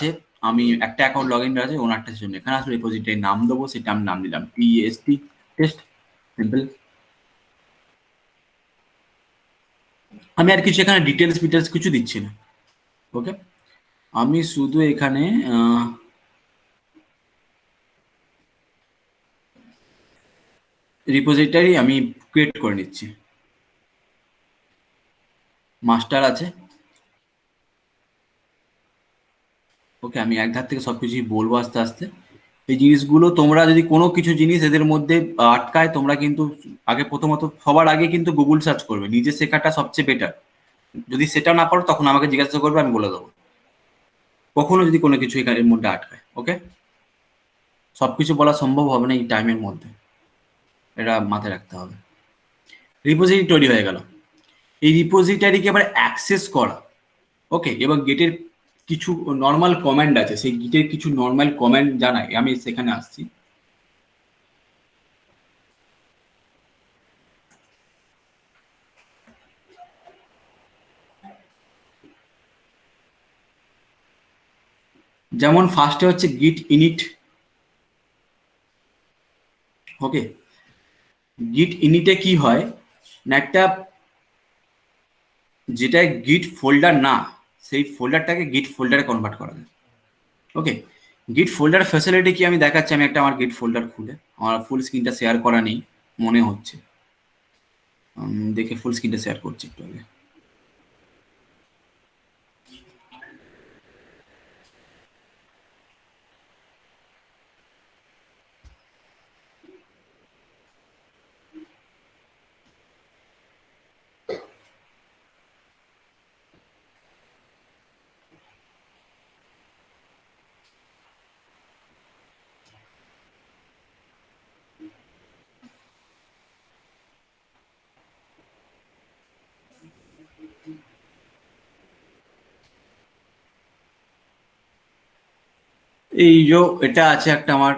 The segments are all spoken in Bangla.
আছে, আমি একটা অ্যাকাউন্ট লগ ইন আছে ওনারটার জন্য, এখানে আসলে রিপোজিটরি নাম দেবো, সেটা আমি নাম দিলাম টিএসটি টেস্ট, সিম্পল। আমি আর কিছু এখানে ডিটেলস কিছু দিচ্ছি না। ওকে, আমি শুধু এখানে রিপোজিটরি আমি ক্রিয়েট করে নিচ্ছি। মাস্টার আছে। ওকে, আমি এক ধার থেকে সবকিছুই বলবো আস্তে আস্তে। এই জিনিসগুলো তোমরা যদি কোনো কিছু জিনিস এদের মধ্যে আটকায়, তোমরা কিন্তু আগে প্রথমত সবার আগে কিন্তু গুগল সার্চ করবে, নিজে শেখাটা সবচেয়ে বেটার। যদি সেটা না পারো তখন আমাকে জিজ্ঞাসা করবে, আমি বলে দেবো কখনো যদি কোনো কিছু এর মধ্যে আটকায়। ওকে, সবকিছু বলা সম্ভব হবে না এই টাইমের মধ্যে, এটা মাথায় রাখতে হবে। রিপোজিটরি তৈরি হয়ে গেল। এই রিপোজিটরিকে এবার অ্যাক্সেস করা। ওকে, এবং গেটের কিছু নর্মাল কমান্ড আছে, সেই গিটের কিছু নর্মাল কমান্ড জানাই, আমি সেখানে আসছি। যেমন ফার্স্টে হচ্ছে গিট ইনিট। ওকে, গিট ইনিটে কি হয় না, একটা যেটা গিট ফোল্ডার না, সেই ফোল্ডারটাকে গিট ফোল্ডারে কনভার্ট করা যায়। ওকে, গিট ফোল্ডার ফ্যাসিলিটি কি আমি দেখাচ্ছি। আমি একটা আমার গিট ফোল্ডার খুলে, আমার ফুল স্ক্রিনটা শেয়ার করা নেই মনে হচ্ছে, দেখে ফুল স্ক্রিনটা শেয়ার করছি একটু আগে। এই যে এটা আছে একটা আমার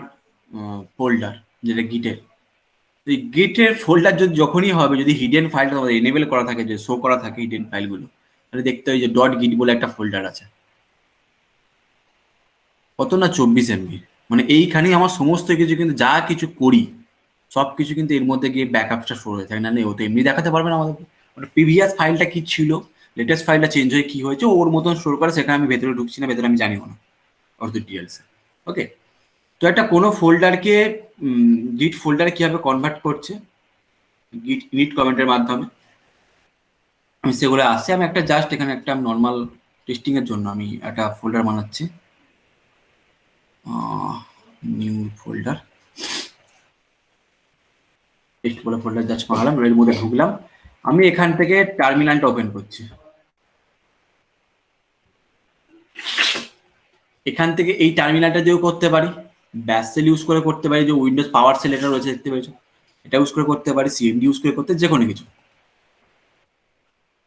ফোল্ডার, যেটা গিটের। এই গিটের ফোল্ডার যদি যখনই হবে, যদি হিডেন ফাইলটা আমাদের এনেবল করা থাকে, যে শো করা থাকে হিডেন ফাইলগুলো, তাহলে দেখতে হয় যে ডট গিট বলে একটা ফোল্ডার আছে। কত না 24 MB। মানে এইখানেই আমার সমস্ত কিছু, কিন্তু যা কিছু করি সব কিছু কিন্তু এর মধ্যে গিয়ে ব্যাকআপটা শুরু হয়ে থাকে। না ও তো এমনি দেখাতে পারবে না আমাদের, মানে প্রিভিয়াস ফাইলটা কি ছিল, লেটেস্ট ফাইলটা চেঞ্জ হয়ে কি হয়েছে ওর মতন শুরু করে, সেখানে আমি ভেতরে ঢুকছি না, ভেতরে আমি জানিও না অত ডিটেলস। ওকে, তো একটা কোনো ফোল্ডারকে গিট ফোল্ডারে কিভাবে কনভার্ট করছে গিট ইনিট কমেন্টের মাধ্যমে, আমি সেগুলো আসছে। আমি একটা জাস্ট এখানে একটা নর্মাল টেস্টিং এর জন্য আমি একটা ফোল্ডার বানাচ্ছি, নিউ ফোল্ডার, টেস্ট বলে ফোল্ডার জাস্ট বানালাম, এর মধ্যে ঢুকলাম। আমি এখান থেকে টার্মিনালটা ওপেন করছি। এখান থেকে এই টার্মিনালটা দিয়েও করতে পারি, ব্যাশ সেল ইউজ করে করতে পারি, যে উইন্ডোজ পাওয়ার সেল এটা রয়েছে দেখতে পেয়েছো, এটা ইউজ করে করতে পারি, সিএমডি ইউজ করে করতে, যে কোনো কিছু।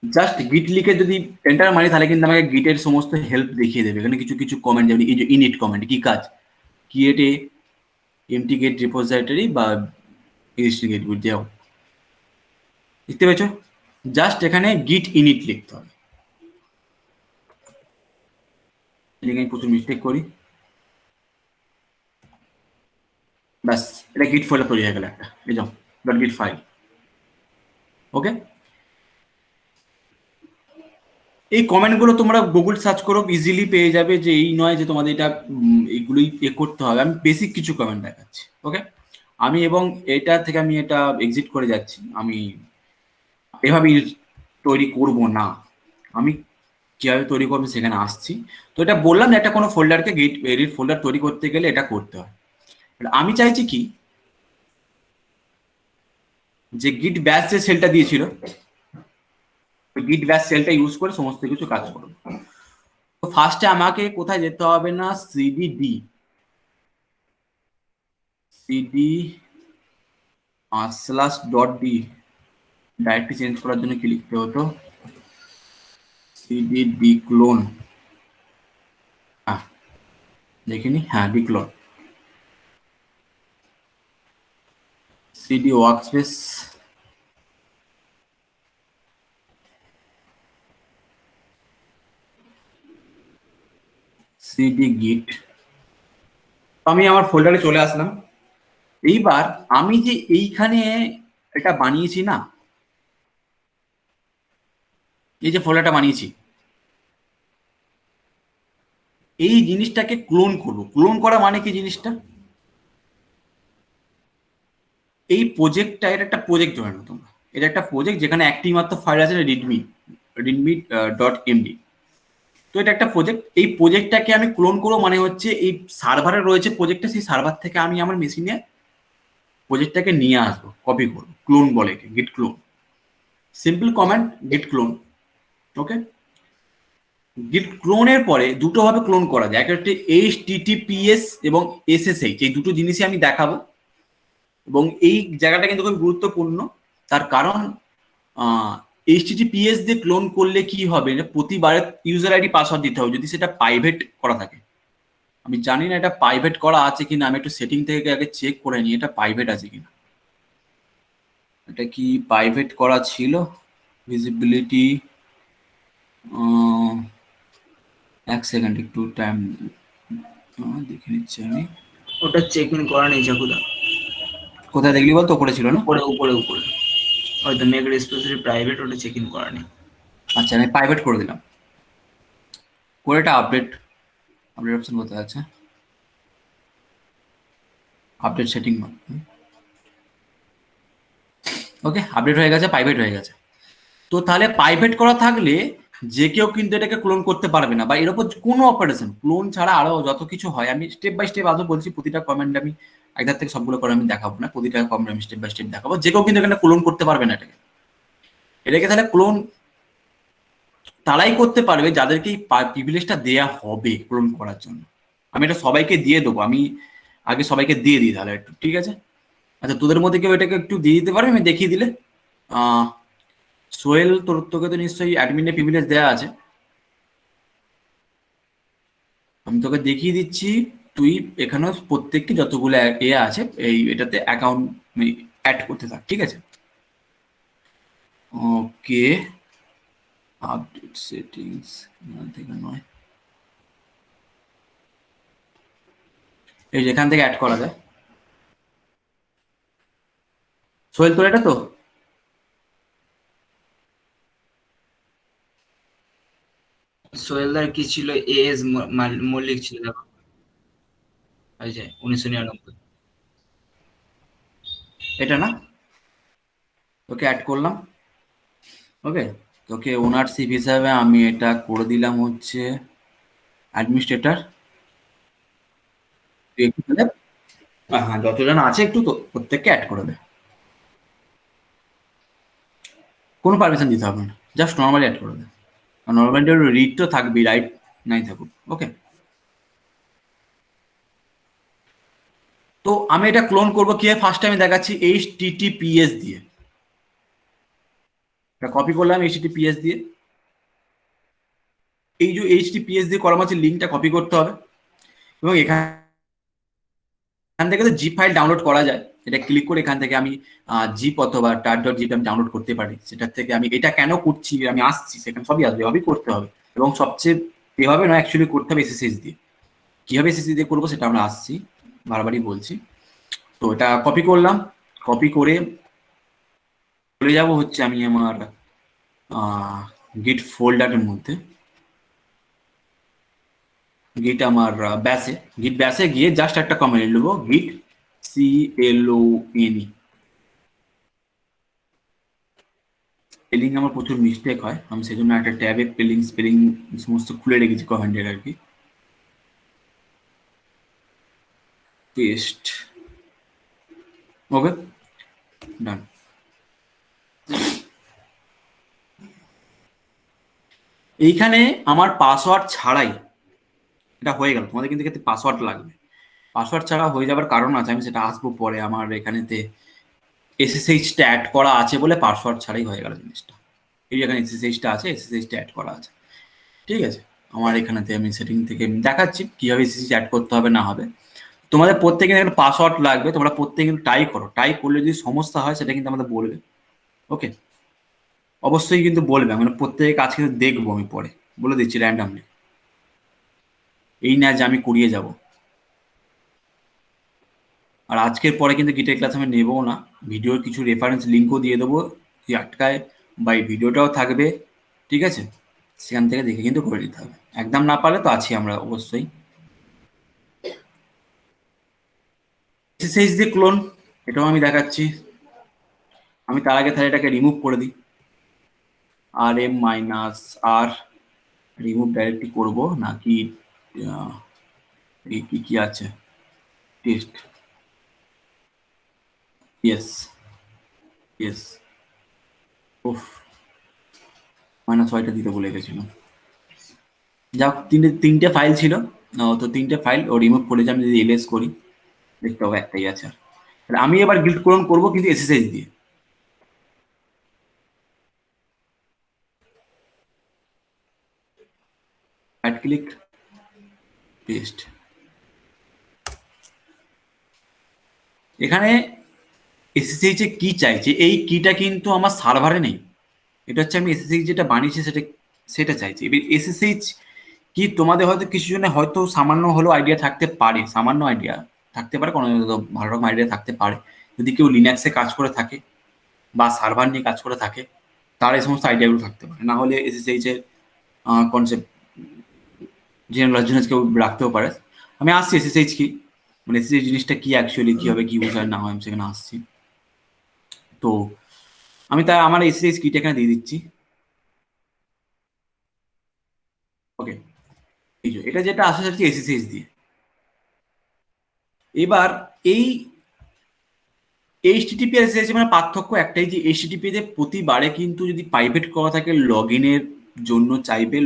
জাস্ট গিট লিখে যদি এন্টার মারি তাহলে কিন্তু আমাকে গিটের সমস্ত হেল্প দেখিয়ে দেবে। এখানে কিছু কিছু কমেন্ট, যেমন এই যে ইনিট কমেন্ট কি কাজ, create a empty git repository বা এক্সিস্টিং গেট উইথ দেও, দেখতে পেয়েছো। জাস্ট এখানে গিট ইনিট লিখতে হবে। এদিকে আমি প্রচুর মিস্টেক করি, ব্যাস এটা গিট ফোল্ডার তৈরি হয়ে গেল একটা, এই যাও ডট গিট ফাইল। ওকে, এই কমেন্টগুলো তোমরা গুগল সার্চ করো, ইজিলি পেয়ে যাবে, যে এই নয় যে তোমাদের এটা এইগুলোই এ করতে হবে। আমি বেসিক কিছু কমেন্ট দেখাচ্ছি। ওকে, আমি এবং এটা থেকে আমি এটা এক্সিট করে যাচ্ছি, আমি এভাবে তৈরি করব না, আমি কিভাবে তৈরি করবো সেখানে আসছি। তো এটা বললাম যে একটা কোনো ফোল্ডারকে গিট এডিট ফোল্ডার তৈরি করতে গেলে এটা করতে হয়। আমি চাইছি কি, যে গিট ব্যাশ যে সেলটা দিয়েছিল, ওই গিট ব্যাশ সেলটা ইউজ করে সমস্ত কিছু কাজ করবো। তো ফার্স্টে আমাকে কোথায় যেতে হবে না, CDD CD slash dot D, directly change করার জন্য কি লিখতে হতো, সিডি ডি ক্লোন, হ্যাঁ দেখিনি, হ্যাঁ ডিক্লোন, সিডি ওয়ার্কস্পেস, সিডি গিট। আমি আমার ফোল্ডারে চলে আসলাম। এইবার আমি যে এইখানে এটা বানিয়েছি না, এই যে ফোল্ডারটা বানিয়েছি, এই জিনিসটাকে ক্লোন করব। ক্লোন করা মানে কি জিনিসটা, এই প্রজেক্টটা, এটা একটা প্রজেক্ট ধরে নাও তোমরা, এটা একটা প্রজেক্ট যেখানে একটি মাত্র ফাইল আছে, রিডমি রিডমি ডট এমডি। তো এটা একটা প্রজেক্ট, এই প্রজেক্টটাকে আমি ক্লোন করবো মানে হচ্ছে এই সার্ভারে রয়েছে প্রজেক্টটা, সেই সার্ভার থেকে আমি আমার মেশিনে প্রজেক্টটাকে নিয়ে আসবো, কপি করবো। ক্লোন বলে একে, গিট ক্লোন, সিম্পল কমান্ড গিট ক্লোন। ওকে, গিট ক্লোনের পরে দুটো ভাবে ক্লোন করা যায়, একটা হচ্ছে এইচটিটিপিএস এবং এসএসএইচ, এই দুটো জিনিসই আমি দেখাবো। এবং এই জায়গাটা কিন্তু খুব গুরুত্বপূর্ণ, তার কারণ এইচটিটিপিএস দিয়ে ক্লোন করলে কি হবে, প্রতিবারে ইউজার আইডি পাসওয়ার্ড দিতে হবে যদি সেটা প্রাইভেট করা থাকে। আমি জানি না এটা প্রাইভেট করা আছে কিনা, আমি একটু সেটিং থেকে আগে চেক করে নিই এটা প্রাইভেট আছে কিনা। এটা কি প্রাইভেট করা ছিল? ভিজিবিলিটি, এক সেকেন্ড একটু টাইম দেখে নিচ্ছি আমি। ওটা চেক ইন করা নেই চাকুদা। কোথায় দেখলি বলতো? উপরে ছিল না? উপরে উপরে উপরে হয়তো মেক স্পেসিফিক প্রাইভেট, ওটা চেক ইন করা নেই। আচ্ছা, আমি প্রাইভেট করে দিলাম, করে এটা আপডেট, আপডেট অপশন কোথায় আছে? Update setting. ওকে, আপডেট হয়ে গেছে, প্রাইভেট হয়ে গেছে। তো তাহলে প্রাইভেট করা থাকলে যে কেউ কিন্তু এটাকে ক্লোন করতে পারবে না, বা এর উপর কোনো অপারেশন ক্লোন ছাড়া আরো যত কিছু হয়, আমি স্টেপ বাই স্টেপ আজও বলছি, প্রতিটা কমেন্ট আমি একদার থেকে সবগুলো করে আমি দেখাবো না, প্রতিটা কমেন্ট আমি স্টেপ বাই স্টেপ দেখাবো। যে কেউ কিন্তু এখানে ক্লোন করতে পারবে না এটাকে। এটাকে তাহলে ক্লোন তারাই করতে পারবে যাদেরকে এই প্রিভিলেজটা দেয়া হবে ক্লোন করার জন্য। আমি এটা সবাইকে দিয়ে দেবো, আমি আগে সবাইকে দিয়ে দিই তাহলে একটু, ঠিক আছে? আচ্ছা, তোদের মধ্যে কেউ এটাকে একটু দিয়ে দিতে পারবে? আমি দেখিয়ে দিলে। সোহেল, তোকে তো নিশ্চয়ই অ্যাডমিনের প্রিভিলেজ দেওয়া আছে, আমি তোকে দেখিয়ে দিচ্ছি। তুই এখানে প্রত্যেকটি যতগুলো এ আছে এই এটাতে অ্যাকাউন্ট অ্যাড করতে থাক, ঠিক আছে? ওকে, আপডেট সেটিংস থেকে নয়, এই যে এখান থেকে অ্যাড করা যায়। সোহেল, তোর এটা তো সোহেলদার কি ছিল? এস মল্লিক ছিল, ওই যে 1999। এটা না? তোকে অ্যাড করলাম। ওকে, তোকে ওনারশিপ হিসাবে আমি এটা করে দিলাম হচ্ছে অ্যাডমিনিস্ট্রেটর। তুই একটু তাহলে, হ্যাঁ, যতজন আছে একটু তো প্রত্যেককে অ্যাড করে দে, কোনো পারমিশন দিতে হবে না, জাস্ট নর্মালি অ্যাড করে দে। নর্মালি রিড তো থাকবেই, রাইট নাই থাকুক। ওকে, তো আমি এটা ক্লোন করবো কি? ফার্স্ট আমি দেখাচ্ছি এইচটিটিপিএস দিয়ে, এটা কপি করলাম এইচটিটিপিএস দিয়ে। এই যে এইচটিটিপিএস দিয়ে করা আছে, লিঙ্কটা কপি করতে হবে, এবং এখান থেকে তো জিপ ফাইল ডাউনলোড করা যায়। এটা ক্লিক করে এখান থেকে আমি জিপ অথবা টার ডট জিপ আমি ডাউনলোড করতে পারি। সেটার থেকে আমি এটা কেন করছি, আমি আসছি, সেখানে সবই আসবে, এভাবেই করতে হবে। এবং সবচেয়ে এভাবে না, অ্যাকচুয়ালি করতে হবে এসএসএইচ দিয়ে। কিভাবে এসএসএইচ দিয়ে করবো সেটা আমরা আসছি, বারবারই বলছি। তো এটা কপি করলাম, কপি করে চলে যাব হচ্ছে আমি আমার গিট ফোল্ডারের মধ্যে, গিট আমার ব্যাসে, গিট ব্যাসে গিয়ে জাস্ট একটা কমেন্ট লিখবো, গিট CLONE। স্পেলিং আমার প্রচুর মিস্টেক হয়, আমি সেই জন্য একটা ট্যাবে স্পেলিং সমস্ত খুলে রেখেছি কমেন্টের আর কি। পেস্ট, ওকে, ডান। এইখানে আমার পাসওয়ার্ড ছাড়াই এটা হয়ে গেল। তোমাদের কিন্তু ক্ষেত্রে পাসওয়ার্ড লাগবে, পাসওয়ার্ড ছাড়া হয়ে যাবার কারণ আছে, আমি সেটা আসবো পরে। আমার এখানেতে এসএসএইচটা অ্যাড করা আছে বলে পাসওয়ার্ড ছাড়াই হয়ে গেল জিনিসটা। এই যেখানে এসএসএইচটা আছে, এসএসএইচটা অ্যাড করা আছে, ঠিক আছে? আমার এখানেতে আমি সেটিং থেকে দেখাচ্ছি কিভাবে এসএসএইচ অ্যাড করতে হবে না হবে। তোমাদের প্রত্যেকের একটা পাসওয়ার্ড লাগবে, তোমরা প্রত্যেকে কিন্তু টাই করো, টাই করলে যদি সমস্যা হয় সেটা কিন্তু আমাদের বলবে। ওকে, অবশ্যই কিন্তু বলবে, মানে প্রত্যেকের কাজ কিন্তু দেখবো আমি পরে, বলে দিচ্ছি র্যান্ডামলি। এই না যে আমি করিয়ে যাব। আর আজকের পরে কিন্তু গিটার ক্লাস আমি নেবও না, ভিডিওর কিছু রেফারেন্স লিঙ্কও দিয়ে দেবো কি আটকায়, বা এই ভিডিওটাও থাকবে, ঠিক আছে, সেখান থেকে দেখে কিন্তু করে নিতে হবে। একদম না পারলে তো আছি আমরা অবশ্যই। এসএসএইচ দিয়ে ক্লোন, এটাও আমি দেখাচ্ছি। আমি তার আগে তাহলে এটাকে রিমুভ করে দিই, আর এম মাইনাস আর রিমুভ ডাইরেক্টলি করবো নাকি এই কি কি আছে টেস্ট, ইয়েস ইয়েস, ওফ মাইনাস ওয়াইটা দিতে ভুলে গেছিলাম। যাক, তিনটে ফাইল ছিল, তো তিনটে ফাইল ও রিমুভ করেছে। আমি যদি এলএস করি দেখতে পাবো একটাই আছে। আর আমি এবার গিল্ড ক্লোন করবো কিন্তু এসএসএইচ দিয়ে। Right click, paste. এখানে এসএসএইচ এ কি চাইছে, এই কিটা কিন্তু আমার সার্ভারে নেই, এটা হচ্ছে আমি এসএসএইচ যেটা বানিয়েছি সেটা সেটা চাইছি। এবার এসএসএইচ কি তোমাদের হয়তো কিছু জনের হয়তো সামান্য হলেও আইডিয়া থাকতে পারে, সামান্য আইডিয়া থাকতে পারে, কোনো ভালো রকম আইডিয়া থাকতে পারে যদি কেউ লিনাক্সে কাজ করে থাকে বা সার্ভার নিয়ে কাজ করে থাকে, তার এই সমস্ত আইডিয়াগুলো থাকতে পারে। না হলে এসএসএইচ এর কনসেপ্ট জেনারেল জন্য কেউ রাখতেও পারে। আমি আসছি এসএসএইচ কি, মানে এসএসএইচ জিনিসটা কি অ্যাকচুয়ালি, কি হবে কি বোঝায় না হয়, আমি সেখানে আসছি। তো আমি তাই আমার এসএসএইচ কিটা এখানে দিয়ে দিচ্ছি। ওকে, এই যে এটা যেটা আসা যাচ্ছে এসএসএইচ দিয়ে। এবার এই এইচটিটিপি আর এসএসএইচ মানে পার্থক্য একটাই, যে এইচটিটিপি তে প্রতিবারে কিন্তু যদি প্রাইভেট করা থাকে লগ ইনের জন্য চাইবে,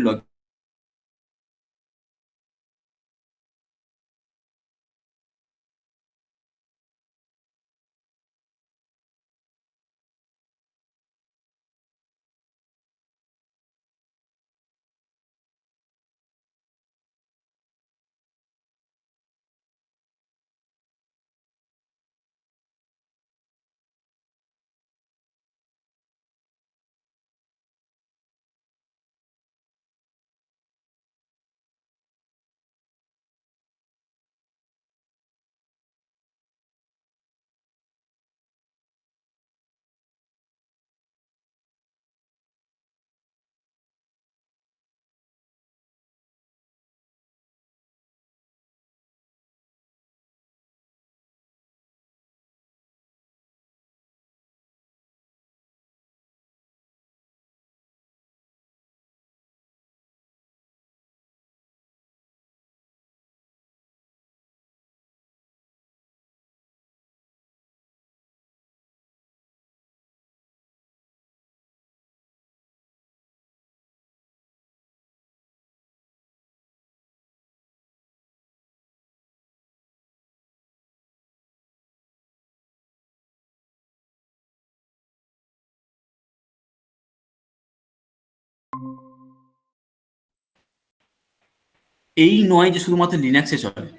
এই নয় যে শুধুমাত্র লিনাক্সে চলে,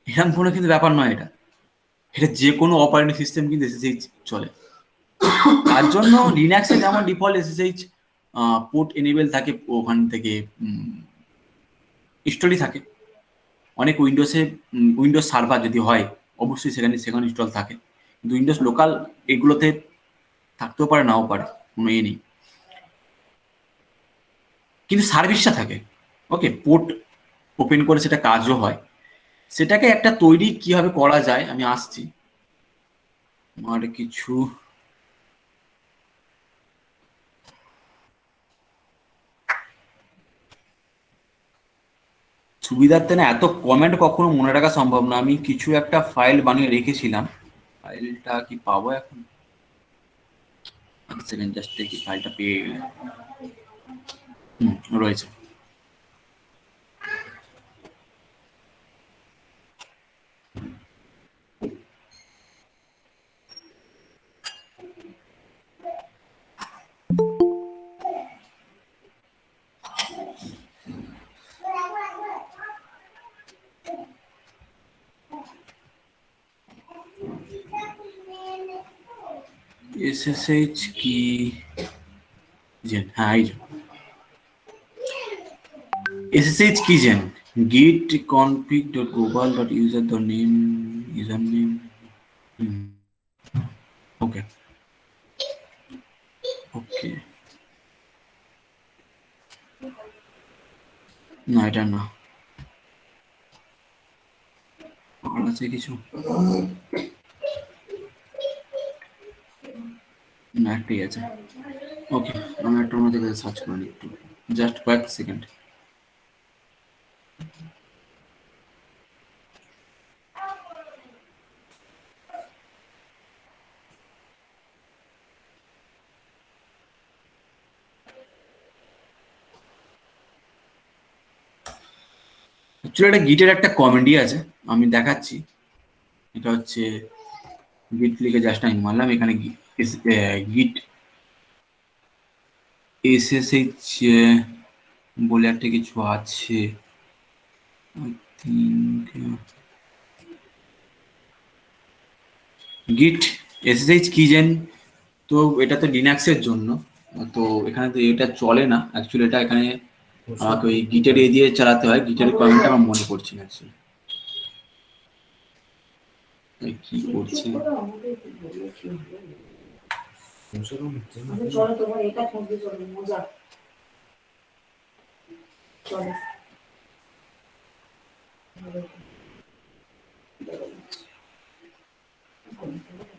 এরকম কোনো কিন্তু ব্যাপার নয়। এটা এটা যে কোনো অপারেটিং সিস্টেম কিন্তু এসএসএইচ চলে। তার জন্য লিনাক্সে যেমন ডিফল্ট এসএসএইচ পোর্ট এনেবল থাকে, ওখান থেকে ইনস্টলই থাকে। অনেক উইন্ডোজে উইন্ডোজ সার্ভার যদি হয় অবশ্যই সেখানে সেখানে ইনস্টল থাকে, কিন্তু উইন্ডোজ লোকাল এগুলোতে থাকতেও পারে নাও পারে, কোনো ইয়ে নেই, কিন্তু সার্ভিসটা থাকে। ওকে, পোর্ট ওপেন করে সেটা কাজও হয়। সেটাকে একটা তৈরি কিভাবে করা যায় আমি আসছি। আর কিছু সুবিধার্থে না, এত কমেন্ট কখনো মনে রাখা সম্ভব না। আমি কিছু একটা ফাইল বানিয়ে রেখেছিলাম, ফাইলটা কি পাবো এখন, এক সেকেন্ড জাস্ট দেখি ফাইলটা পেয়ে গেলে। রয়েছে। এসএসএইচ কি জেন, হ্যাঁ এই যে এসএসএইচ কি জেন, git config.global.username. Okay. না এটা না, আর আছে কিছু? না, একটাই আছে। ওকে, আমি একটা অন্য জায়গায় সার্চ করে নিই একটু, জাস্ট কয়েক সেকেন্ড। অ্যাকচুয়ালি এটা গিটের একটা কমেডি আছে, আমি দেখাচ্ছি। এটা হচ্ছে গিট লিখে জাস্ট আমি মারলাম, এখানে গিট এসএসএইচ বলে একটা কিছু আছে, গিট এসএসএইচ কিজেন। তো এটা তো লিনাক্সের জন্য, তো এখানে তো এটা চলে না অ্যাকচুয়ালি। এটা এখানে আমাকে ওই গিটের এ দিয়ে চালাতে হয়। গিটের কমেন্টটা আমার মনে পড়ছে না অ্যাকচুয়ালি কি করছে।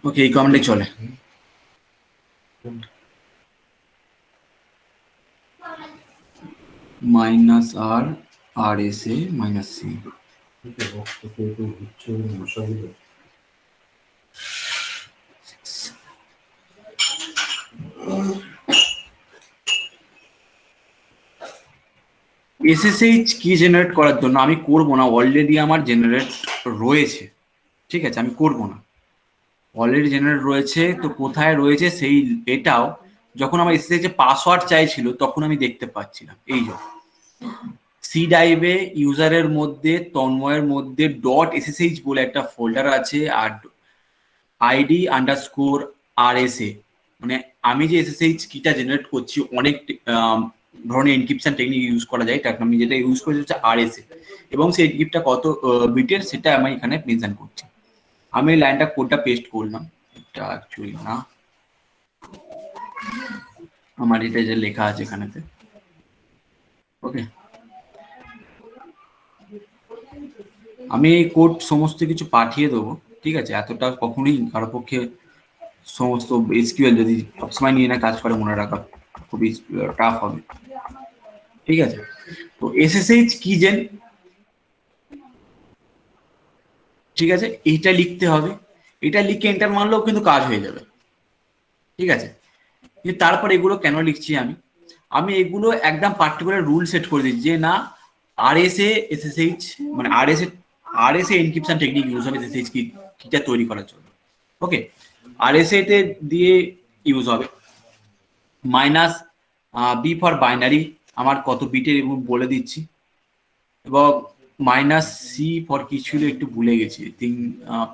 ওকে, এই কমেন্টে চলে। Minus R R S A minus C. SSH key generate করার জন্য আমি করব না, অলরেডি আমার জেনারেট রয়েছে। ঠিক আছে, আমি করব না, অলরেডি জেনারেট রয়েছে। তো কোথায় রয়েছে সেই এটাও যখন আমার এসএসএইচ পাসওয়ার্ড চাইছিল তখন আমি দেখতে পাচ্ছিলাম। এই যে সি ড্রাইভে ইউজারের মধ্যে তন্ময়ের মধ্যে ডট এসএসএইচ বলে একটা ফোল্ডার আছে, আর ID underscore R S A, মানে আমি যে এসএসএইচ কিটা জেনারেট করছি অনেক ধরনের এনক্রিপশন টেকনিক ইউজ করা যায়, তার আমি যেটা ইউজ করেছি হচ্ছে আর এস এ, এবং সেই এনক্রিপ্টটা কত বিটের সেটা আমি এখানে মেনশন করছি। আমি এই লাইনটা কোডটা পেস্ট করলাম, এটা অ্যাকচুয়ালি না, আমার এটা যে লেখা আছে এখানেতে। ওকে, আমি এই কোড সমস্ত কিছু পাঠিয়ে দেবো। ঠিক আছে, এতটা কখনোই কারো পক্ষে সমস্ত এসকিউএল যদি সবসময় নিয়ে না কাজ করে মনে রাখা খুবই টাফ হবে। ঠিক আছে, তো এসএসএইচ কিজেন, ঠিক আছে, এইটা লিখতে হবে। এটা লিখে এন্টার মারলেও কিন্তু কাজ হয়ে যাবে। ঠিক আছে, কিন্তু তারপর এগুলো কেন লিখছি আমি, আমি এগুলো একদম পার্টিকুলার রুল সেট করে দিচ্ছি যে না, আর এস এ এসএসএইচ মানে R S A encryption technique use হবে এসএসএইচ কিটা তৈরি করার জন্য। ওকে, আর এস এ তে দিয়ে ইউজ হবে মাইনাস বি ফর বাইনারি, আমার কত বিটের এবং বলে দিচ্ছি, এবং মাইনাস সি ফর কি ছিল একটু ভুলে গেছি।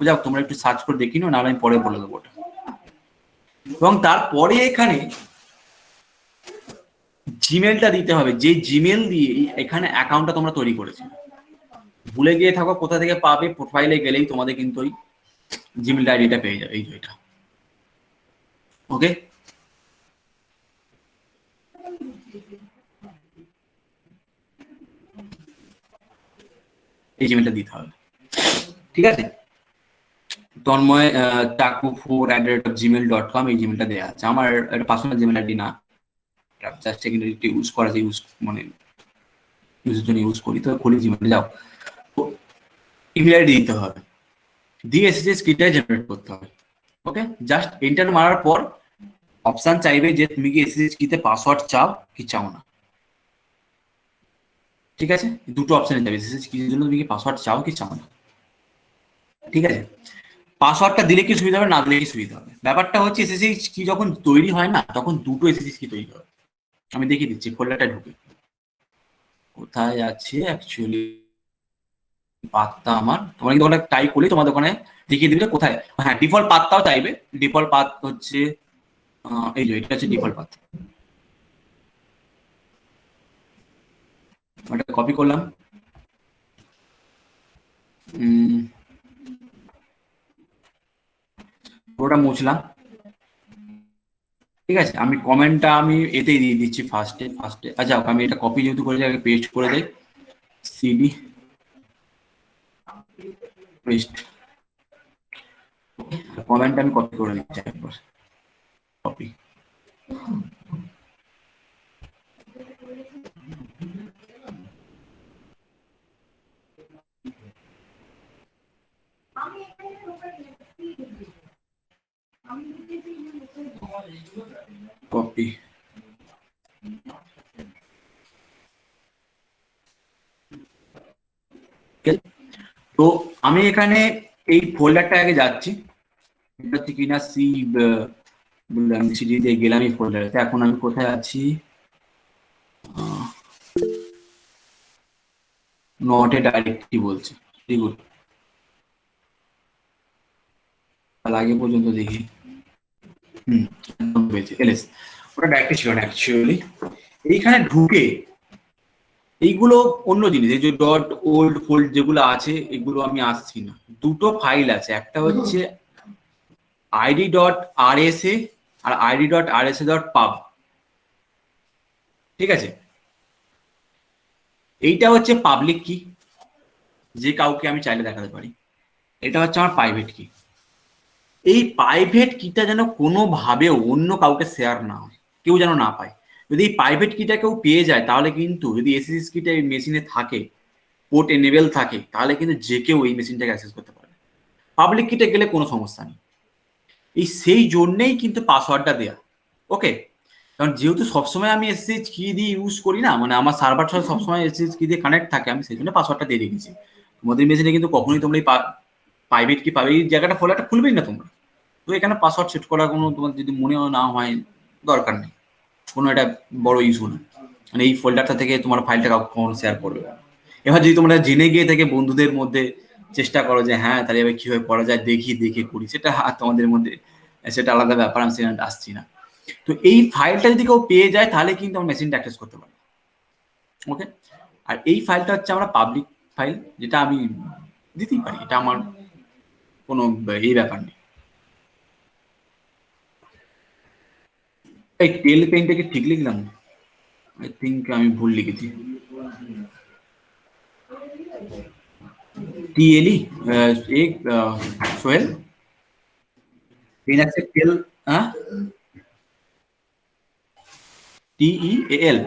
যাও তোমরা একটু সার্চ করে দেখি নাহলে আমি পরে বলে দেবো ওটা। এবং তারপরে এখানে জিমেলটা দিতে হবে, যে জিমেল দিয়ে এখানে অ্যাকাউন্টটা তোমরা তৈরি করেছো। ভুলে গিয়ে থাকো কোথা থেকে পাবে, প্রোফাইলে গেলেই তোমাদের কিন্তু ওই জিমেল আইডিটা পেয়ে যাবে, এই যে এটা। ওকে, এই জিমেলটা দিতে হবে। ঠিক আছে, তন্ময় taku4@gmail.com এই জিমেলটা দেওয়া আছে। আমার একটা পার্সোনাল জিমেল আইডি না, জাস্ট এখানে ইউজ করা যায়, ইউজ মানে ইউজের জন্য ইউজ করি। তো খুলি জিমেল, যাও ইমেল আইডি দিতে হবে, দিয়ে এসএসএস কিটা জেনারেট করতে হবে। ওকে, জাস্ট এন্টার মারার পর অপশন চাইবে যে তুমি কি এসএসএস কিতে পাসওয়ার্ড চাও কি চাও না। ঠিক আছে, দুটো অপশনে যাবে, এসএসএস কির জন্য তুমি কি পাসওয়ার্ড চাও কি চাও না। ঠিক আছে, পাসওয়ার্ডটা দিলে কি সুবিধা হবে, না দিলে কি সুবিধা হবে। ব্যাপারটা হচ্ছে এসএসএস কি যখন তৈরি হয় না তখন দুটো এসএসএস কি তৈরি হয়। আমি দেখিয়ে দিচ্ছি, ফোল্ডারটা ঢুকে কোথায় আছে অ্যাকচুয়ালি পাতটা আমার, তোমরা কিন্তু ওখানে টাইপ করলে তোমাদের ওখানে দেখিয়ে দিবে কোথায়। হ্যাঁ, ডিফল্ট পাথটাও চাইবে। ডিফল্ট পাথ হচ্ছে এই যে এটা হচ্ছে ডিফল্ট পাথ। ওটা কপি করলাম, উম, ওটা মুছলাম। ঠিক আছে, আমি কমেন্টটা আমি এতেই দিয়ে দিচ্ছি ফার্স্টে। আচ্ছা, আমি এটা কপি যেহেতু করেছি আগে পেস্ট করে দেই। সিডি পেস্ট, কমেন্ট আমি কপি করে নিচ্ছি একবার। Copy, copy. তো আমি এখানে এই ফোল্ডারটা আগে যাচ্ছি, এটা হচ্ছে কিনা সি, বললাম সিডি দিয়ে গেলাম এই ফোল্ডারে। এখন আমি কোথায় আছি? নট এ ডাইরেক্টরি বলছে। গুড, তাহলে আগে পর্যন্ত দেখি। হুম, হয়েছে এলএস। ওটা ডাইরেক্টরি ছিল না অ্যাকচুয়ালি। এইখানে ঢুকে এইগুলো অন্য জিনিস, এই যে ডট ওল্ড ফোল্ড যেগুলো আছে এগুলো আমি আসছি না। দুটো ফাইল আছে, একটা হচ্ছে ID dot R S A আর ID dot R S A dot pub. ঠিক আছে, এইটা হচ্ছে পাবলিক কি, যে কাউকে আমি চাইলে দেখাতে পারি। এটা হচ্ছে আমার প্রাইভেট কি। এই প্রাইভেট কিটা যেন কোনোভাবে অন্য কাউকে শেয়ার না হয়, কেউ যেন না পায়। যদি এই প্রাইভেট কিটা কেউ পেয়ে যায় তাহলে কিন্তু, যদি এসএসএস কিটা এই মেশিনে থাকে, পোর্ট এনেবেল থাকে, তাহলে কিন্তু যে কেউ এই মেশিনটাকে অ্যাক্সেস করতে পারে। পাবলিক কিটে গেলে কোনো সমস্যা নেই। এই সেই জন্যেই কিন্তু পাসওয়ার্ডটা দেয়া। ওকে, কারণ যেহেতু সবসময় আমি এসএসএইচ কি দিয়ে ইউজ করি না, মানে আমার সার্ভার সাথে সবসময় এসএসএইচ কি দিয়ে কানেক্ট থাকে, আমি সেই জন্য পাসওয়ার্ডটা দিয়ে রেখেছি। তোমাদের মেশিনে কিন্তু কখনোই তোমরা এই প্রাইভেট কি পাবে এই জায়গাটা ফোল্ডারটা খুলবেই না তোমরা। তো এখানে পাসওয়ার্ড সেট করার কোনো তোমার যদি মনেও না হয়, দরকার নেই। কোনো একটা বড় ইস্যু না, মানে এই ফোল্ডারটা থেকে তোমার ফাইলটা কখন শেয়ার করবে। এবার যদি তোমরা জেনে গিয়ে থেকে বন্ধুদের মধ্যে চেষ্টা করো যে হ্যাঁ তাহলে এবার কিভাবে করা যায়, দেখি দেখে করি, সেটা তোমাদের মধ্যে সেটা আলাদা ব্যাপার, আমি সেখানে আসছি না। তো এই ফাইলটা যদি কেউ পেয়ে যায় তাহলে কিন্তু আমরা মেশিনটা অ্যাক্সেস করতে পারি। ওকে, আর এই ফাইলটা হচ্ছে আমরা পাবলিক ফাইল, যেটা আমি দিতেই পারি, এটা আমার কোনো এই ব্যাপার নেই। এই টেল পেইন্টটা কি ঠিক লিখলাম? আই থিঙ্ক আমি ভুল লিখেছি। টিএলই, एक সোহেল পেন আছে টেল, হ্যাঁ টিইএল,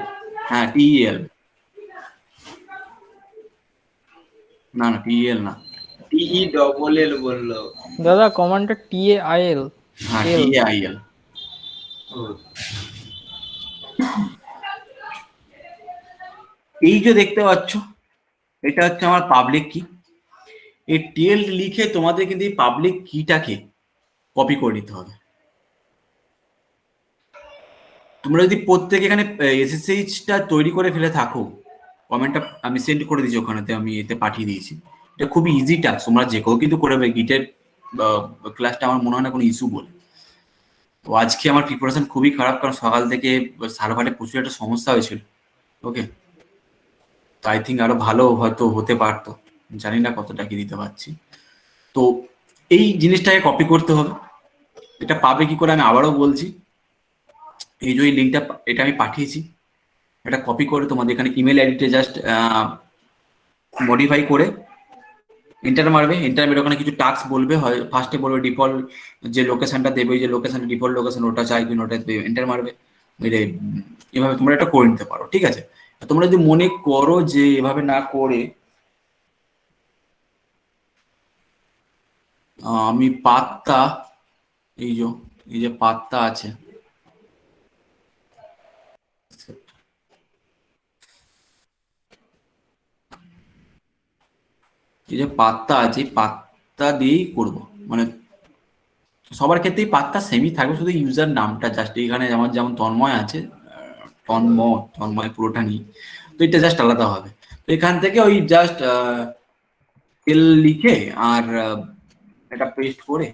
হ্যাঁ টিইএল, না না টিইএল না, টিই ডবল এল বললো। দাদা কমান্ডটা TAIL হ্যাঁ এল। টিএআইএল। এই যে দেখতে পাচ্ছ, এটা হচ্ছে আমার পাবলিক কি। এই টিএল লিখে তোমাদের কিন্তু এই পাবলিক কিটাকে কপি করে নিতে হবে। তোমরা যদি প্রত্যেকে এখানে এসএসএইচটা তৈরি করে ফেলে থাকো, কমেন্টটা আমি সেন্ড করে দিয়েছি ওখানেতে, আমি এতে পাঠিয়ে দিয়েছি। এটা খুবই ইজি টাস্ক, তোমরা যে কেউ কিন্তু করে নেবে। গিটের ক্লাসটা আমার মনে হয় না কোনো ইস্যু বলে। তো আজকে আমার প্রিপারেশন খুবই খারাপ, কারণ সকাল থেকে সার্ভারে প্রচুর একটা সমস্যা হয়েছিল। ওকে, তো আই থিঙ্ক আরো ভালো হয়তো হতে পারতো, জানি না কতটা কি দিতে পারছি। তো এই জিনিসটাকে কপি করতে হবে। এটা পাবে কি করে আমি আবারও বলছি, এই যে লিঙ্কটা এটা আমি পাঠিয়েছি, এটা কপি করে তোমাদের এখানে ইমেল আইডিতে জাস্ট মডিফাই করে এন্টার মারবে। এন্টার মেরে ওখানে কিছু টাস্ক বলবে, হয় ফার্স্টে বলবে ডিফল্ট যে লোকেশনটা দেবে, ওই যে লোকেশন ডিফল্ট লোকেশন ওটা চাই কিনা ওটা এন্টার মারবে। মেরে এভাবে তোমরা এটা করে নিতে পারো। ঠিক আছে, তোমরা যদি মনে করো যে এভাবে না করে আমি পাত্তা, এই যে এই যে পাত্তা আছে, এই যে পাত্তা আছে, এই পাত্তা দিয়েই করবো। মানে সবার ক্ষেত্রেই পাত্তা সেমই থাকবে, শুধু ইউজার নামটা জাস্ট এখানে আমার যেমন তন্ময় আছে, তন্ময় পুরোটা নেই, তো এটা জাস্ট আলাদা হবে। তো এখান থেকে ওই জাস্ট এল লিখে আর এটা পেস্ট করে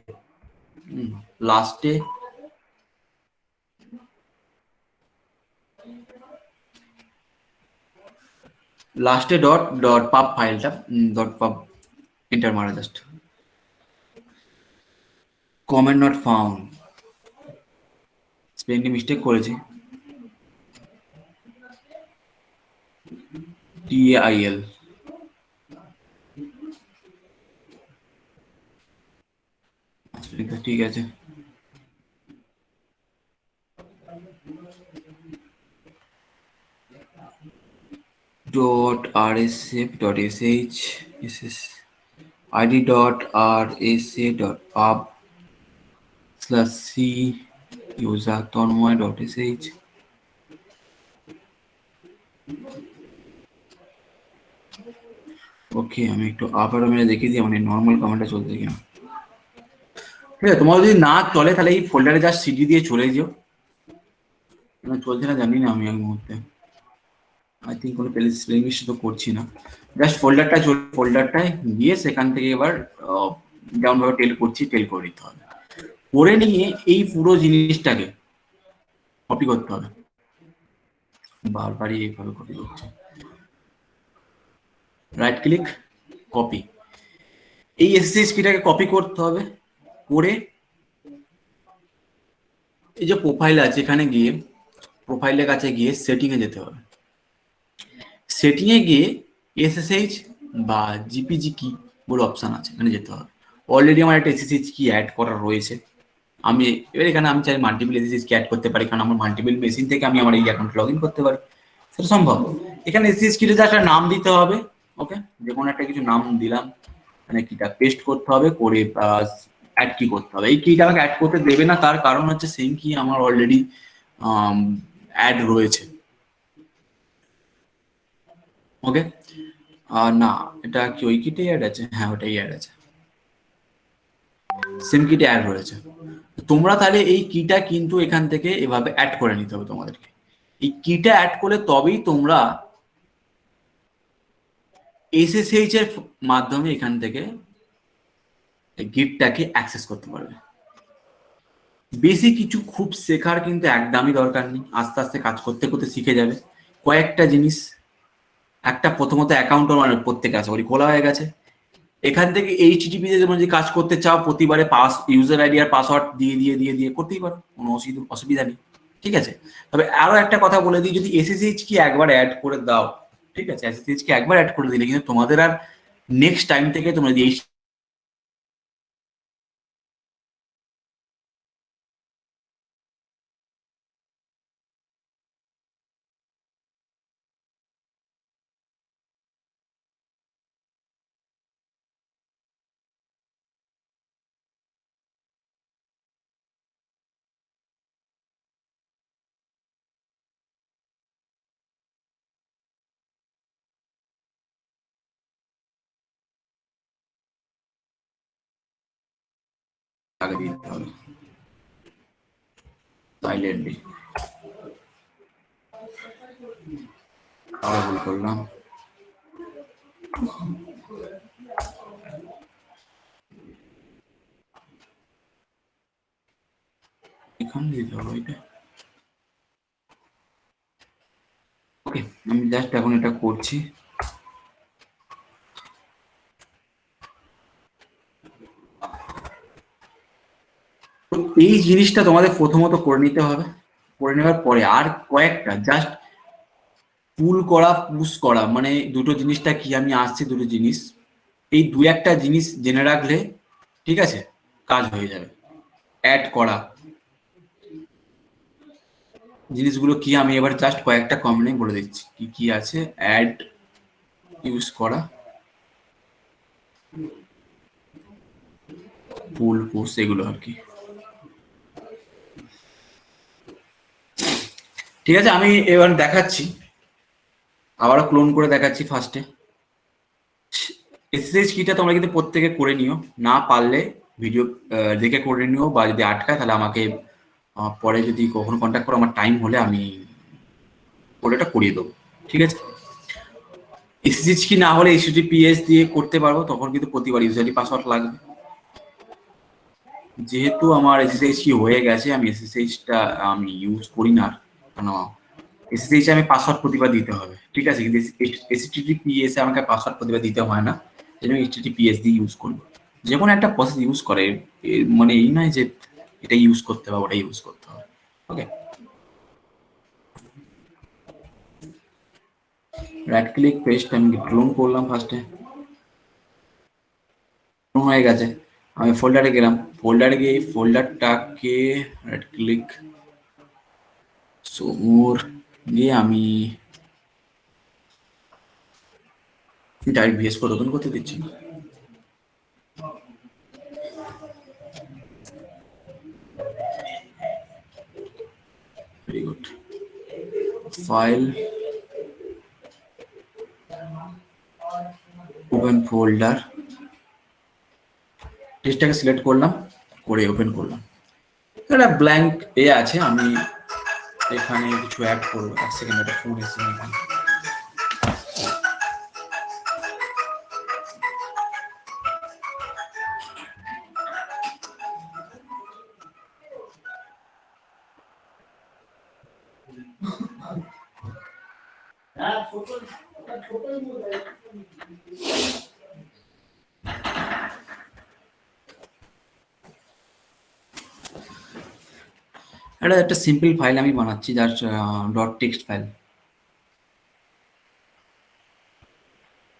লাস্টে ডট ডট পাব ফাইলটা, ডট পাব এন্টার মারা just. Comment not found, spelling mistake করেছি। TAIL, ঠিক আছে। .rsf.sh id.rsa.pub/c user tanmoy.sh। ওকে, আমি একটু আবারও মেরে দেখিয়ে দিই মানে নর্মাল কমেন্টটা চলছে কিনা। ঠিক আছে, তোমার যদি না চলে তাহলে এই ফোল্ডারে জাস্ট সিডি দিয়ে চলে যেও। চলছে না জানি না আমি এই মুহূর্তে, আই থিঙ্ক কোনো স্পেলিং মিস্টেক তো করছি না। জাস্ট ফোল্ডারটায় গিয়ে সেখান থেকে এবার যেমন ভাবে টেল করছি টেল করে নিতে হবে। করে নিয়ে এই পুরো জিনিসটাকে কপি করতে হবে, বারবারই এইভাবে কপি করছি। রাইট ক্লিক, কপি, এই এসএসএইচ কিটাকে কপি করতে হবে। করে এই যে প্রোফাইল আছে এখানে গিয়ে প্রোফাইলের কাছে গিয়ে সেটিং এ যেতে হবে। সেটিং এ গিয়ে এসএসএইচ বা জিপিজি কি বলে অপশন আছে, এখানে যেতে হবে। অলরেডি আমার একটা এসএসএইচ কি অ্যাড করা রয়েছে। আমি এবার এখানে আমি চাই মাল্টিপল এসএসএইচ কি অ্যাড করতে পারি, কারণ আমার মাল্টিপল মেশিন থেকে আমি আমার এই অ্যাকাউন্ট লগ ইন করতে পারি, সেটা সম্ভব। এখানে এসএসএইচ কিটা একটা নাম দিতে হবে। ওকে, যে কোনো একটা কিছু নাম দিলাম, মানে কিটা পেস্ট করতে হবে, করে অ্যাড কি করতে হবে। এই কিটা আমাকে অ্যাড করতে দেবে না, তার কারণ হচ্ছে সেম কি আমার অলরেডি অ্যাড রয়েছে। ওকে, না এটা কি ওই কিটেই অ্যাড আছে? হ্যাঁ, ওটাই অ্যাড আছে, সেম কিটে অ্যাড রয়েছে। তোমরা তাহলে এই কিটা কিন্তু এখান থেকে এভাবে অ্যাড করে নিতে হবে তোমাদেরকে। এই কিটা অ্যাড করলে তবেই তোমরা এসএসএইচ এর মাধ্যমে এখান থেকে গিটটাকে অ্যাক্সেস করতে পারবে। বেশি কিছু খুব শেখার কিন্তু একদমই দরকার নেই, আস্তে আস্তে কাজ করতে করতে শিখে যাবে কয়েকটা জিনিস। একটা প্রথমত অ্যাকাউন্ট মানে প্রত্যেকে আশা করি খোলা হয়ে গেছে। এখান থেকে এইচটিটিপি তে তোমরা যদি কাজ করতে চাও প্রতিবারে ইউজার আইডি আর পাসওয়ার্ড দিয়ে দিয়ে দিয়ে দিয়ে করতেই পারো, কোনো অসুবিধা নেই। ঠিক আছে, তবে আরো একটা কথা বলে দিই, যদি এসএসএইচ কি একবার অ্যাড করে দাও, ঠিক আছে, এসএসএইচ কি একবার অ্যাড করে দিলে কিন্তু তোমাদের আর নেক্সট টাইম থেকে তোমরা যদি আগে দিতে হবে সাইলেন্টলি। আবার ভুল করলাম। এখানে দিতে হবে এটা। ওকে, আমি জাস্ট এখন এটা করছি। এই জিনিসটা তোমাদের প্রথমত করে নিতে হবে। করে নেওয়ার পরে আর কয়েকটা জাস্ট পুল করা পুশ করা, মানে দুটো জিনিসটা কি আমি আসছি, দুটো জিনিস, এই দু একটা জিনিস জেনে রাখলে ঠিক আছে কাজ হয়ে যাবে। অ্যাড করা জিনিসগুলো কি আমি এবার জাস্ট কয়েকটা কমেন্টে বলে দিচ্ছি কি কি আছে। অ্যাড ইউজ করা, পুল পুশ, এগুলো আর কি। ঠিক আছে, আমি এবার দেখাচ্ছি, আবারও ক্লোন করে দেখাচ্ছি। ফার্স্টে এসএসএইচ কিটা তোমরা কিন্তু প্রত্যেকে করে নিও, না পারলে ভিডিও দেখে করে নিও, বা যদি আটকায় তাহলে আমাকে পরে যদি কখনো কন্ট্যাক্ট করো, আমার টাইম হলে আমি ওটা করিয়ে দেবো। ঠিক আছে, এসএসএইচ কি না হলে এইচটিটিপিএস দিয়ে করতে পারবো, তখন কিন্তু প্রতিবার ইউজার আইডি পাসওয়ার্ড লাগবে। যেহেতু আমার এসএসএইচ কি হয়ে গেছে, আমি এসএসএইচটা আমি ইউজ করি না, কারণ এসএসএইচ আমি পাসওয়ার্ড প্রতিবার দিতে হবে। ঠিক আছে, কিন্তু এইচটিটিপিএস আমাকে পাসওয়ার্ড প্রতিবার দিতে হয় না, যেন HTTPS দিয়ে ইউজ করবো। যে কোনো একটা প্রসেস ইউজ করে, মানে এই নয় যে এটা ইউজ করতে হবে ওটা ইউজ করতে হবে। ওকে, রাইট ক্লিক পেস্ট, আমি ক্লোন করলাম ফার্স্টে, ক্লোন হয়ে গেছে। আমি ফোল্ডারে গেলাম, ফোল্ডারে গিয়ে এই ফোল্ডারটাকে রাইট ক্লিক সোর গিয়ে আমি ডাইরেক্ট VS কোড ওপেন করতে দিচ্ছি। Very good, file, open folder, টেক্সটটাকে সিলেক্ট করলাম, করে ওপেন করলাম। একটা ব্ল্যাঙ্ক আছে, আমি এখানে কিছু অ্যাড করবো। এক সেকেন্ড, একটা ফোন এসে এখানে। একটা সিম্পল ফাইল আমি বানাচ্ছি, যার ডট টেক্সট ফাইল।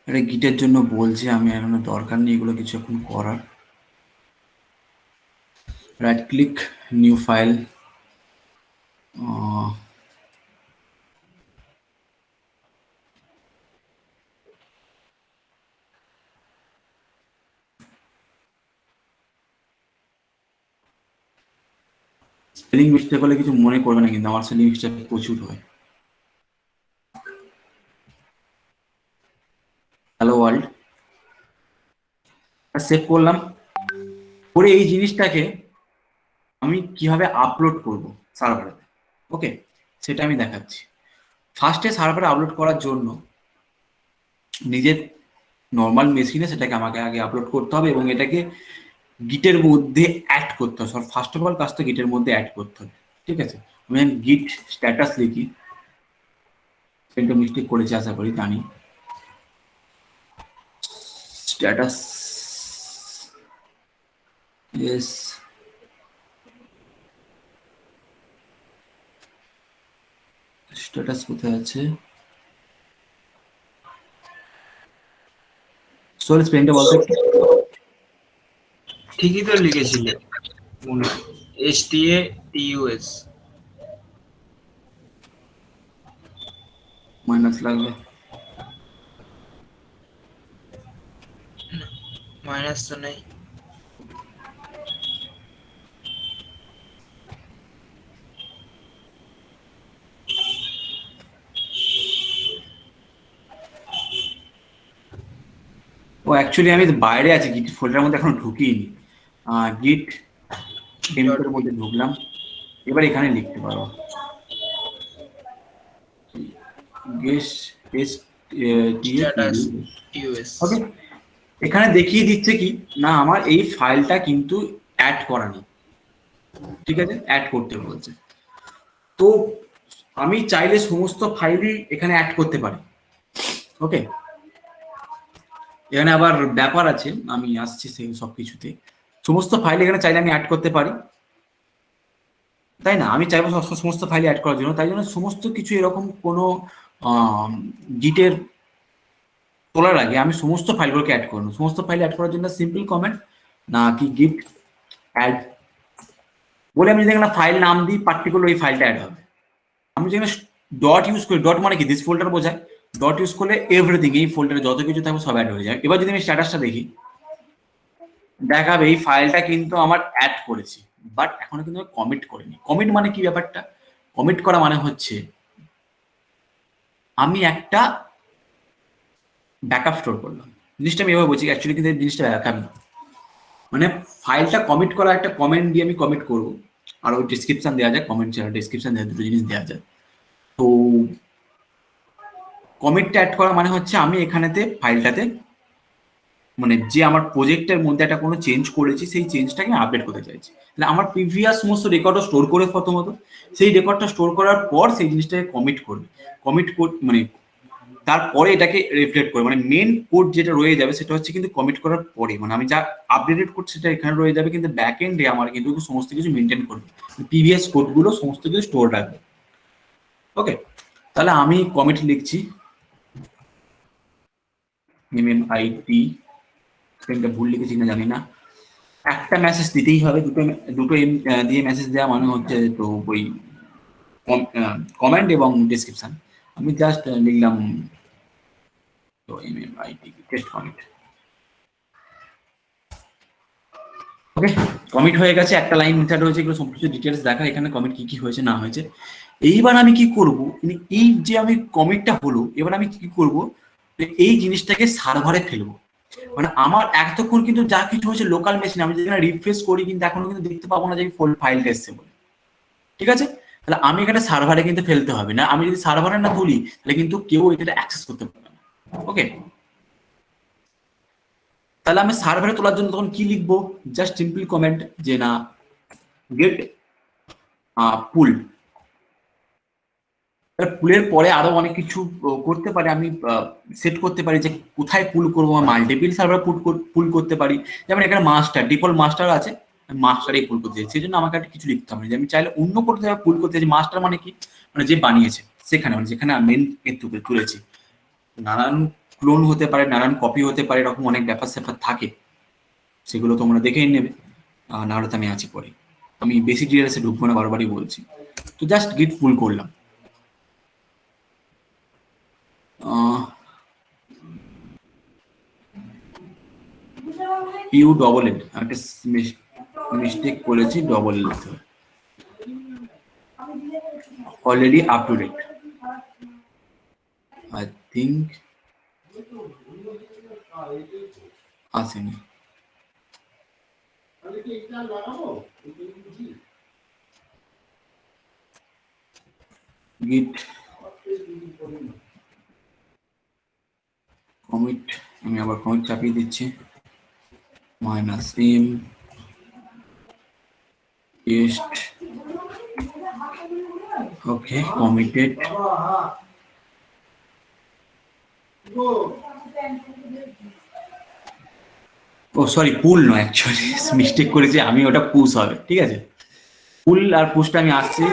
এটা গিটের জন্য বলছি, আমি এখন দরকার নেই এগুলো কিছু এখন করার। Right click, new file, spelling mistake হলে কিছু মনে করবে না, কিন্তু আমার স্পেলিং মিস্টেক প্রচুর হয়। হ্যালো ওয়ার্ল্ড, সেভ করলাম। করে এই জিনিসটাকে আমি কিভাবে আপলোড করব সার্ভারে, ওকে, সেটা আমি দেখাচ্ছি। ফার্স্টে সার্ভারে আপলোড করার জন্য নিজের নর্মাল মেশিনে সেটাকে আমাকে আগে আপলোড করতে হবে এবং এটাকে গিটের মধ্যে অ্যাড করতে হবে। ফার্স্ট অফ অল কাজটা গিটের মধ্যে অ্যাড করতে হবে, ঠিক আছে। আমি গিট স্ট্যাটাস লিখি, সেটা মিস্টেক করেছি আশা করি, জানি। স্ট্যাটাস, ইয়েস, স্ট্যাটাস কোথায় আছে? সরি, স্পেলিংটা বলতে। ঠিকই তো লিখেছিলে মনে হয়, STATUS। মাইনাস লাগবে, মাইনাস তো নেই। ও অ্যাকচুয়ালি আমি বাইরে আছি, গিট ফোল্ডারের মধ্যে এখন ঢুকিনি। গিট টেম্পের মধ্যে ঢুকলাম, এবার এখানে লিখতে পারো গেস STATUS। ওকে, এখানে দেখিয়ে দিচ্ছে কি না আমার এই ফাইলটা কিন্তু অ্যাড করা নেই, ঠিক আছে, অ্যাড করতে বলছে। তো আমি চাইলে সমস্ত ফাইলই এখানে অ্যাড করতে পারি, ওকে। এখানে আবার ব্যাপার আছে, আমি আসছি সেই সব কিছুতে। সমস্ত ফাইল এখানে চাইলে আমি অ্যাড করতে পারি, তাই না? আমি চাইবো সমস্ত ফাইল অ্যাড করার জন্য, তাই জন্য সমস্ত কিছু এরকম কোনো গিটের তোলার আগে আমি সমস্ত ফাইলগুলোকে অ্যাড করবো। সমস্ত ফাইল অ্যাড করার জন্য সিম্পল কমেন্ট না কি গিট অ্যাড বলে আমি যদি এখানে ফাইল নাম দিই, পার্টিকুলার ওই ফাইলটা অ্যাড হবে। আমি যেখানে ডট ইউজ করি, ডট মানে কি দিস ফোল্ডার বোঝায়, ডট ইউজ করলে এভরিথিং, এই ফোল্ডারে যত কিছু থাকবে সব অ্যাড হয়ে যায়। এবার যদি আমি স্ট্যাটাসটা দেখি, দেখাবে এই ফাইলটা কিন্তু আমার অ্যাড করেছি, বাট এখনো কিন্তু আমি কমিট করিনি। কমিট মানে কি ব্যাপারটা? কমিট করা মানে হচ্ছে আমি একটা ব্যাকআপ স্টোর করলাম। জিনিসটা আমি এভাবে বলছি, অ্যাকচুয়ালি কিন্তু এই জিনিসটা ব্যাকআপ না, মানে ফাইলটা কমিট করা, একটা কমেন্ট দিয়ে আমি কমিট করবো, আর ওই ডিসক্রিপশন দেওয়া যায়, কমেন্ট ছাড়া ডিসক্রিপশন দেওয়া, দুটো জিনিস দেওয়া যায়। তো কমিটটা অ্যাড করা মানে হচ্ছে আমি এখানেতে ফাইলটাতে মানে যে আমার প্রজেক্টের মধ্যে একটা কোনো চেঞ্জ করেছি, সেই চেঞ্জটাকে আমি আপডেট করতে চাইছি। তাহলে আমার প্রিভিয়াস সমস্ত রেকর্ডও স্টোর করে প্রথমত, সেই রেকর্ডটা স্টোর করার পর সেই জিনিসটাকে কমিট করবে। কমিট মানে তারপরে এটাকে রিফ্লেক্ট করে, মানে মেন কোড যেটা রয়ে যাবে সেটা হচ্ছে কিন্তু কমিট করার পরে, মানে আমি যা আপডেটেড কোড সেটা এখানে রয়ে যাবে, কিন্তু ব্যাক এন্ডে আমার কিন্তু সমস্ত কিছু মেনটেন করবে, প্রিভিয়াস কোডগুলো সমস্ত কিছু স্টোর রাখবে। ওকে, তাহলে আমি কমিট লিখছি MMIT, স্পেলিংটা ভুল লিখেছি না জানি না, একটা মেসেজ দিতেই হবে, দুটো দুটো দিয়ে মেসেজ দেওয়া মানে হচ্ছে তো ওই কমেন্ট এবং ডিসক্রিপশন। আমি জাস্ট লিখলাম তো MMIT টেস্ট কমিট। ওকে, কমিট হয়ে গেছে, একটা লাইন মেথড হয়েছে, এগুলো সবকিছু ডিটেলস দেখা এখানে কমিট কি কি হয়েছে না হয়েছে। এইবার আমি কি করব, এই যে আমি কমিটটা হলো, এবার আমি কি করব, এই জিনিসটাকে সার্ভারে ফেলবো। মানে আমার এতক্ষণ কিন্তু যা কিছু হয়েছে লোকাল মেশিন, আমি যেখানে রিফ্রেশ করি কিন্তু এখনো কিন্তু দেখতে পাবো না যে ফাইলটা এসছে বলে। ঠিক আছে, তাহলে আমি এখানে সার্ভারে কিন্তু ফেলতে হবে না, আমি যদি সার্ভারে না তুলি তাহলে কিন্তু কেউ এটা অ্যাক্সেস করতে পারবে না। ওকে, তাহলে আমি সার্ভারে তোলার জন্য তখন কি লিখবো, জাস্ট সিম্পল কমেন্ট যে না গেট পুল। পুলের পরে আরো অনেক কিছু করতে পারি, আমি সেট করতে পারি যে কোথায় পুল করবো, মাল্টিপল সার্ভার পুল করতে পারি। যেমন এখানে মাস্টার, ডিফল্ট মাস্টার আছে, আমি মাস্টারেই পুল করতে চাই, সেই জন্য আমাকে একটা কিছু লিখতে হবে যে আমি চাইলে অন্য করতে পুল করতে চাই। মাস্টার মানে কি, মানে যে বানিয়েছে সেখানে, মানে যেখানে মেন তুলেছি, নানান ক্লোন হতে পারে, নানান কপি হতে পারে, এরকম অনেক ব্যাপার স্যাপার থাকে, সেগুলো তোমরা দেখেই নেবে, না হলে তো আমি আছি পরে, আমি বেসিক ডিটেলসে ঢুকবো না, বারবারই বলছি। তো জাস্ট গিট পুল করলাম, ইউ ডবল এল, একটা মিস্টেক করেছি, ডবল এল লিখতে হবে, already up to date I think আসেনি। গিট কমিট, আমি আবার কমিট চাপিয়ে দিচ্ছি, -m paste, ওকে কমিটেড। ও সরি, পুল নয়, অ্যাকচুয়ালি মিস্টেক করেছি আমি, ওটা পুশ হবে, ঠিক আছে। পুল আর পুশটা আমি আসছি,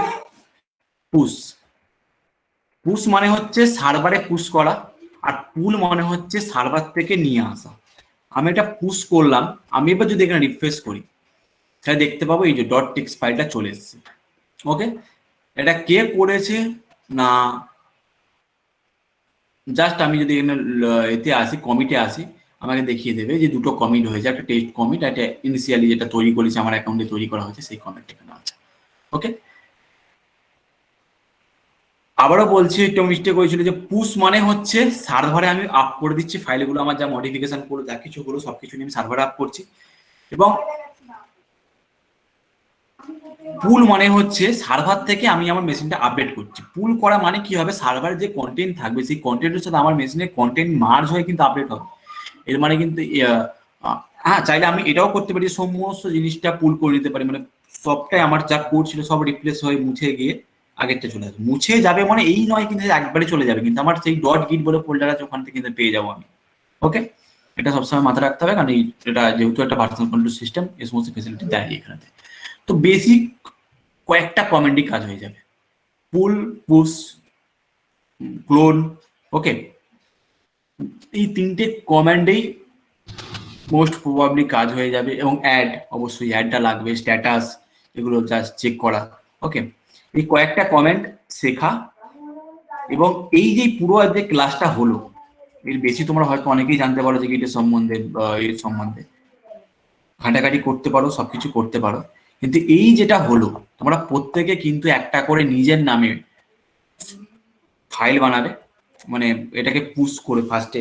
পুশ, পুশ মানে হচ্ছে সার্ভারে পুশ করা, আর পুল মানে হচ্ছে সার্ভার থেকে নিয়ে আসা। আমি এটা পুশ করলাম, আমি এবার যদি এখানে রিফ্রেশ করি তাহলে দেখতে পাবো এই যে ডট টেক্সট ফাইলটা চলে এসেছে। ওকে, এটা কে করেছে না, জাস্ট আমি যদি এখানে এতে আসি, কমিটে আসি, আমাকে দেখিয়ে দেবে যে দুটো কমিট হয়েছে, একটা টেস্ট কমিট, একটা ইনিশিয়ালি যেটা তৈরি করেছে আমার অ্যাকাউন্টে তৈরি করা হয়েছে সেই কমিট এখানে আছে। ওকে, আবারও বলছি, একটা মিস্টেক হয়েছিল যে পুশ মানে হচ্ছে সার্ভারে আমি আপ করে দিচ্ছি ফাইলগুলো, আমার যা মডিফিকেশন করে যা কিছু হলো সবকিছু নিয়ে আমি সার্ভারে আপ করছি, এবং পুল মানে হচ্ছে সার্ভার থেকে আমি আমার মেশিনটা আপডেট করছি। পুল করা মানে কি হবে, সার্ভারে যে কন্টেন্ট থাকবে সেই কন্টেন্টের সাথে আমার মেশিনের কন্টেন্ট মার্জ হয়ে কিন্তু আপডেট হবে। এর মানে কিন্তু হ্যাঁ, চাইলে আমি এটাও করতে পারি, সমস্ত জিনিসটা পুল করে নিতে পারি, মানে সবটাই আমার যা কোড ছিল সব রিপ্লেস হয়ে মুছে গিয়ে আগেরটা চলে আসবে। মুছে যাবে মানে এই নয় কিন্তু একবারে চলে যাবে, কিন্তু আমার সেই ডট গিট বলে ফোল্ডার আছে ওখান থেকে কিন্তু পেয়ে যাবো আমি। ওকে, এটা সবসময় মাথায় রাখতে হবে, কারণ এটা যেহেতু একটা পার্সোনাল কন্ট্রোল সিস্টেম, এই সমস্ত ফেসিলিটি দেয় এখানে। তো বেসিক কয়েকটা কমান্ডই কাজ হয়ে যাবে, পুল, পুশ, ক্লোন। ওকে, এই তিনটে কমান্ডেই মোস্ট প্রবাবলি কাজ হয়ে যাবে, এবং অ্যাড, অবশ্যই অ্যাডটা লাগবে, স্ট্যাটাস, এগুলো জাস্ট চেক করা। ওকে, এই কয়েকটা কমেন্ট শেখা, এবং এই যে পুরো যে ক্লাসটা হলো এর বেশি তোমরা হয়তো অনেকেই জানতে পারো যে গিটের সম্বন্ধে, এর সম্বন্ধে ঘাটাঘাটি করতে পারো, সবকিছু করতে পারো, কিন্তু এই যেটা হলো তোমরা প্রত্যেকে কিন্তু একটা করে নিজের নামে ফাইল বানাবে, মানে এটাকে পুশ করে ফার্স্টে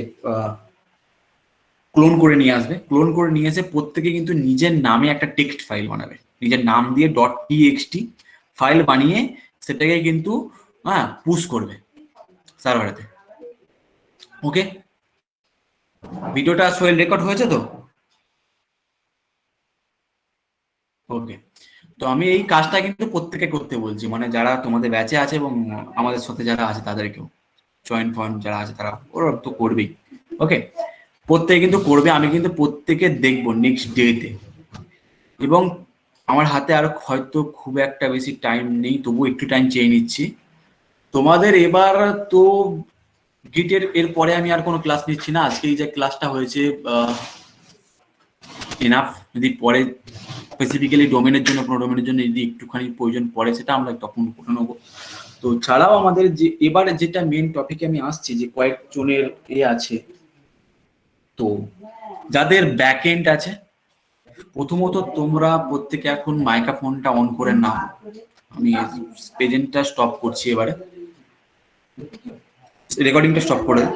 ক্লোন করে নিয়ে আসবে, ক্লোন করে নিয়ে এসে প্রত্যেকে কিন্তু নিজের নামে একটা টেক্সট ফাইল বানাবে, নিজের নাম দিয়ে .txt ফাইল বানিয়ে সেটাকে কিন্তু পুশ করবে সার্ভারেতে। ওকে, ভিডিওটা সোহেল রেকর্ড হয়েছে তো? ওকে, তো আমি এই কাজটা কিন্তু প্রত্যেকে করতে বলছি, মানে যারা তোমাদের ব্যাচে আছে এবং আমাদের সাথে যারা আছে তাদেরকেও। জয়েন্ট ফয়েন্ট যারা আছে তারা ওরা তো করবেই। ওকে, প্রত্যেকে কিন্তু করবে, আমি কিন্তু প্রত্যেকে দেখবো নেক্সট ডেতে। এবং আমার হাতে আর হয়তো খুব একটা বেশি টাইম নেই, তবু একটু টাইম চেয়ে নিচ্ছি তোমাদের। এবার তো গিটের এর পরে আমি আর কোনো ক্লাস নিচ্ছি না, আজকে এই যে ক্লাসটা হয়েছে এনাফ। যদি পরে স্পেসিফিক্যালি ডোমেনের জন্য, কোনো ডোমেনের জন্য যদি একটুখানি প্রয়োজন পড়ে সেটা আমরা তখন করে নেবো। তো ছাড়াও আমাদের যে এবারে যেটা মেন টপিকে আমি আসছি, যে কয়েকজনের আছে, তো যাদের ব্যাকএন্ড আছে, প্রথমত তোমরা প্রত্যেকে এখন মাইক্রোফোনটা অন করে নাও। আমি প্রেজেন্টটা স্টপ করছি, এবারে রেকর্ডিংটা স্টপ করে দাও।